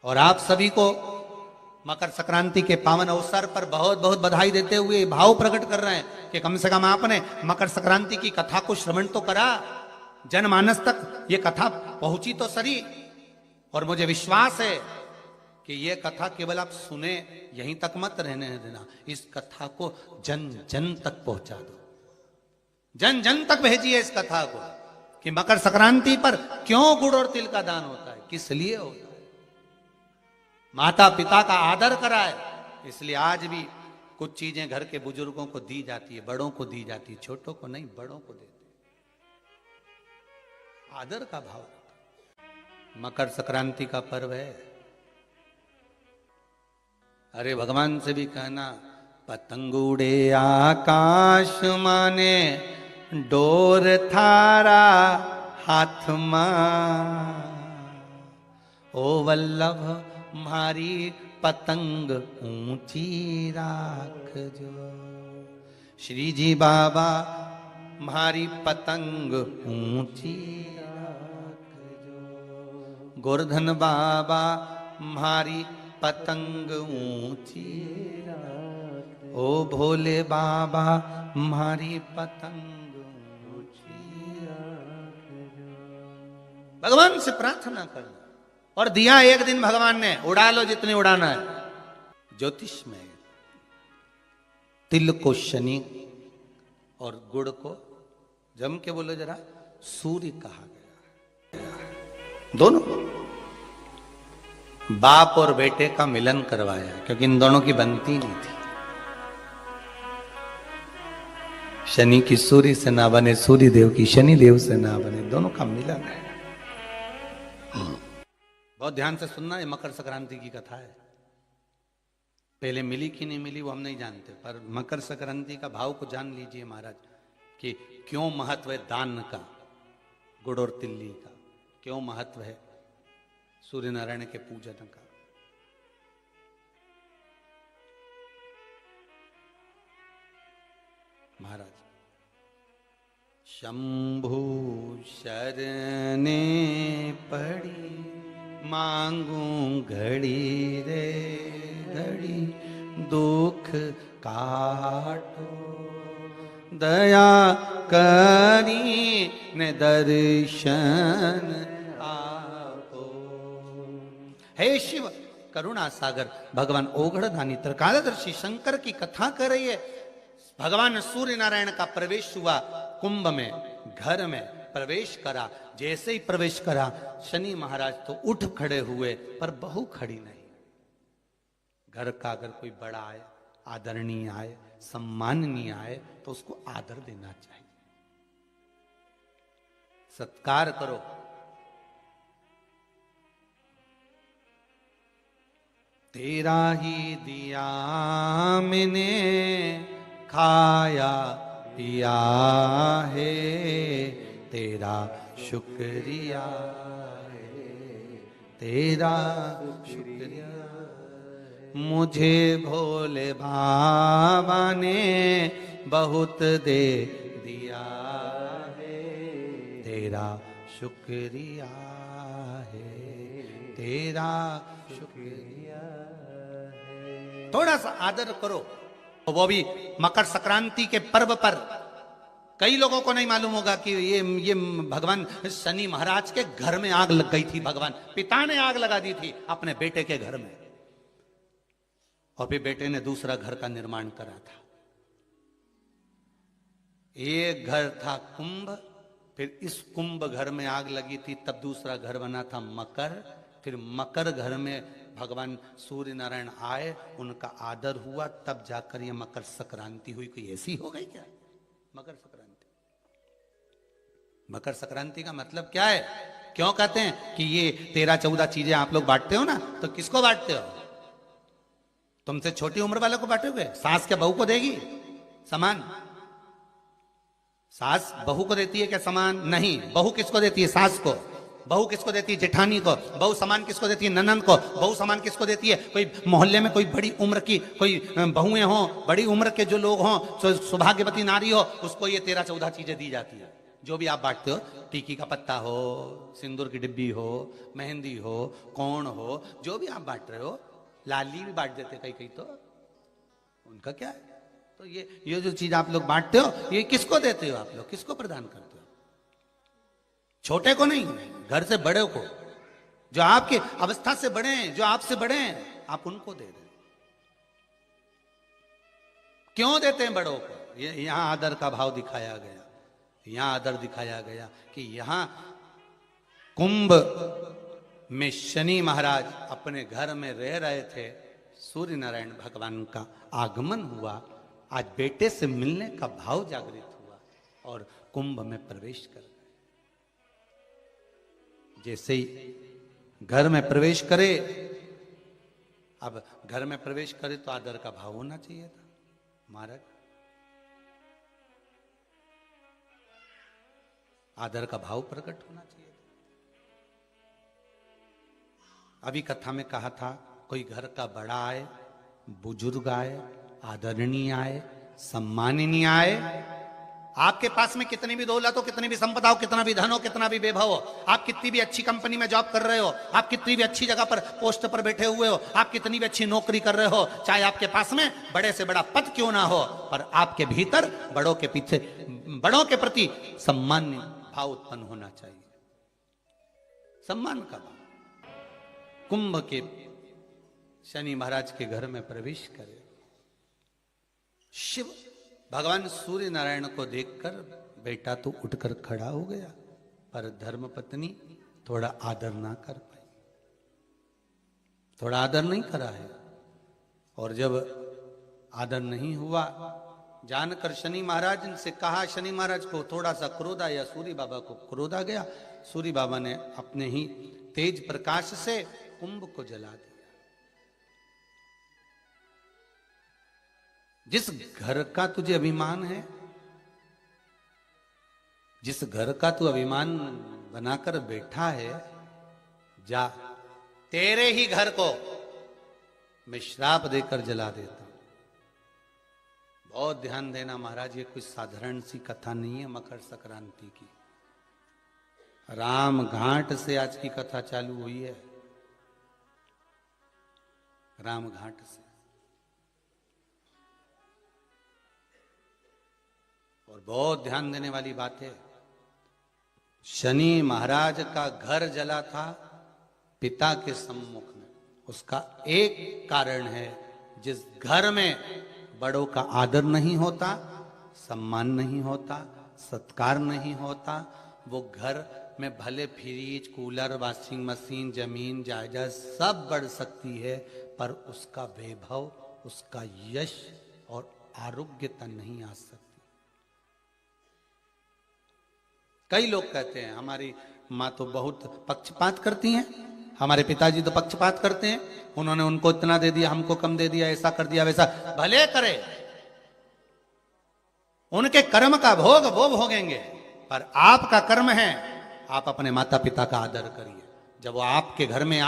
और आप सभी को मकर संक्रांति के पावन अवसर पर बहुत बहुत बधाई देते हुए भाव प्रकट कर रहे हैं कि कम से कम आपने मकर संक्रांति की कथा को श्रवण तो करा, जनमानस तक ये कथा पहुंची तो सही। और मुझे विश्वास है कि ये कथा केवल आप सुने यहीं तक मत रहने देना, इस कथा को जन जन तक पहुंचा दो, जन जन तक भेजिए इस कथा को कि मकर संक्रांति पर क्यों गुड़ और तिल का दान होता है, किस लिए होता है। माता पिता का आदर कराए, इसलिए आज भी कुछ चीजें घर के बुजुर्गों को दी जाती है, बड़ों को दी जाती है, छोटों को नहीं, बड़ों को देते, आदर का भाव। मकर संक्रांति का पर्व है। अरे भगवान से भी कहना, पतंग उड़े आकाश माने डोर थारा हाथ मां, ओ वल्लभ मारी पतंग ऊंची राख जो। श्री जी बाबा मारी पतंग ऊंची राख जो, गोवर्धन बाबा मारी पतंग ऊंची राख, ओ भोले बाबा मारी पतंग ऊंची राख जो। भगवान से प्रार्थना करना। और दिया एक दिन भगवान ने, उड़ा लो जितनी उड़ाना है। ज्योतिष में तिल को शनि और गुड़ को, जम के बोलो जरा, सूर्य कहा गया। दोनों बाप और बेटे का मिलन करवाया, क्योंकि इन दोनों की बनती नहीं थी। शनि की सूर्य से ना बने, सूर्य देव की शनि देव से ना बने, दोनों का मिलन है। बहुत ध्यान से सुनना, ये मकर संक्रांति की कथा है। पहले मिली कि नहीं मिली वो हम नहीं जानते, पर मकर संक्रांति का भाव को जान लीजिए महाराज कि क्यों महत्व है दान का, गुड़ और तिल्ली का, क्यों महत्व है सूर्य नारायण के पूजन का। महाराज, शंभु शरणे पड़ी मांगू घड़ी रे घड़ी, दुख काटो दया करी ने दर्शन आपो। हे शिव करुणा सागर भगवान ओघड़दानी त्रिकालदर्शी शंकर की कथा कर रही है। भगवान सूर्य नारायण का प्रवेश हुआ कुंभ में, घर में प्रवेश करा। जैसे ही प्रवेश करा शनि महाराज तो उठ खड़े हुए, पर बहू खड़ी नहीं। घर का अगर कोई बड़ा आए, आदरणीय आए, सम्माननीय आए, तो उसको आदर देना चाहिए, सत्कार करो। तेरा ही दिया मैंने खाया पिया है, तेरा शुक्रिया है, तेरा शुक्रिया। मुझे भोले बाबा ने बहुत दे दिया है, तेरा शुक्रिया है, तेरा शुक्रिया है। थोड़ा सा आदर करो, वो भी मकर संक्रांति के पर्व पर। कई लोगों को नहीं मालूम होगा कि ये भगवान शनि महाराज के घर में आग लग गई थी। भगवान पिता ने आग लगा दी थी अपने बेटे के घर में, और फिर बेटे ने दूसरा घर का निर्माण करा था। एक घर था कुंभ, फिर इस कुंभ घर में आग लगी थी, तब दूसरा घर बना था मकर। फिर मकर घर में भगवान सूर्य नारायण आए, उनका आदर हुआ, तब जाकर ये मकर संक्रांति हुई। कोई ऐसी हो गई क्या मकर संक्रांति? मकर संक्रांति का मतलब क्या है? क्यों कहते हैं कि ये 13-14 चीजें आप लोग बांटते हो ना, तो किसको बांटते हो? तुमसे छोटी उम्र वालों को बांटोगे? सास क्या बहू को देगी समान? सास बहू को देती है क्या समान? नहीं। बहू किसको देती है? सास को। बहू किसको देती है? जेठानी को। बहू सामान किसको देती है? ननंद को। बहू सामान किसको देती है? कोई मोहल्ले में कोई बड़ी उम्र की कोई बहुएं हो, बड़ी उम्र के जो लोग हों, सौभाग्यवती नारी हो, उसको ये 13-14 चीजें दी जाती है। जो भी आप बांटते हो, टीकी का पत्ता हो, सिंदूर की डिब्बी हो, मेहंदी हो, कोण हो, जो भी आप बांट रहे हो, लाली भी बांट देते कई कई, तो उनका क्या है। तो ये जो चीज आप लोग बांटते हो, ये किसको देते हो आप लोग, किसको प्रदान करते हो? छोटे को नहीं, घर से बड़े को, जो आपके अवस्था से बड़े हैं, जो आपसे बड़े हैं, आप उनको दे दें। क्यों देते हैं बड़ों को? ये यहां आदर का भाव दिखाया गया, यहां आदर दिखाया गया कि यहां कुंभ में शनि महाराज अपने घर में रह रहे थे, सूर्य नारायण भगवान का आगमन हुआ, आज बेटे से मिलने का भाव जागृत हुआ और कुंभ में प्रवेश कर गए। जैसे ही घर में प्रवेश करे, अब घर में प्रवेश करे तो आदर का भाव होना चाहिए था महाराज, आदर का भाव प्रकट होना चाहिए था। अभी कथा में कहा था, कोई घर का बड़ा आए, बुजुर्ग आए, आदरणीय आए, सम्माननीय आए, आपके पास में कितनी भी दौलत हो, कितनी भी संपदा हो, कितना भी धन हो, कितना भी वैभव हो, आप कितनी भी अच्छी कंपनी में जॉब कर रहे हो, आप कितनी भी अच्छी जगह पर पोस्ट पर बैठे हुए हो, आप कितनी भी अच्छी नौकरी कर रहे हो, चाहे आपके पास में बड़े से बड़ा पद क्यों ना हो, पर आपके भीतर बड़ों के पीछे, बड़ों के प्रति सम्मान भाव उत्पन्न होना चाहिए, सम्मान का भाव। कुंभ के शनि महाराज के घर में प्रवेश करे, शिव भगवान सूर्य नारायण को देखकर बेटा तो उठकर खड़ा हो गया, पर धर्मपत्नी थोड़ा आदर ना कर पाई, थोड़ा आदर नहीं करा है। और जब आदर नहीं हुआ, जानकर शनि महाराज से कहा, शनि महाराज को थोड़ा सा क्रोध आया, सूर्य बाबा को क्रोध आ गया, सूर्य बाबा ने अपने ही तेज प्रकाश से कुंभ को जला दिया। जिस घर का तुझे अभिमान है, जिस घर का तू अभिमान बनाकर बैठा है, जा, तेरे ही घर को मैं श्राप देकर जला देता हूं। बहुत ध्यान देना महाराज, ये कोई साधारण सी कथा नहीं है मकर संक्रांति की। राम घाट से आज की कथा चालू हुई है, राम घाट से। और बहुत ध्यान देने वाली बात है, शनि महाराज का घर जला था पिता के सम्मुख में। उसका एक कारण है, जिस घर में बड़ों का आदर नहीं होता, सम्मान नहीं होता, सत्कार नहीं होता, वो घर में भले फ्रिज, कूलर, वॉशिंग मशीन, जमीन जायदाद सब बढ़ सकती है, पर उसका वैभव, उसका यश और आरोग्यता नहीं आ सकती। कई लोग कहते हैं हमारी माँ तो बहुत पक्षपात करती हैं, हमारे पिताजी तो पक्षपात करते हैं, उन्होंने उनको इतना दे दिया, हमको कम दे दिया, ऐसा कर दिया, वैसा। भले करे, उनके कर्म का भोग वो भोगेंगे, पर आपका कर्म है, आप अपने माता पिता का आदर करिए। जब वो आपके घर में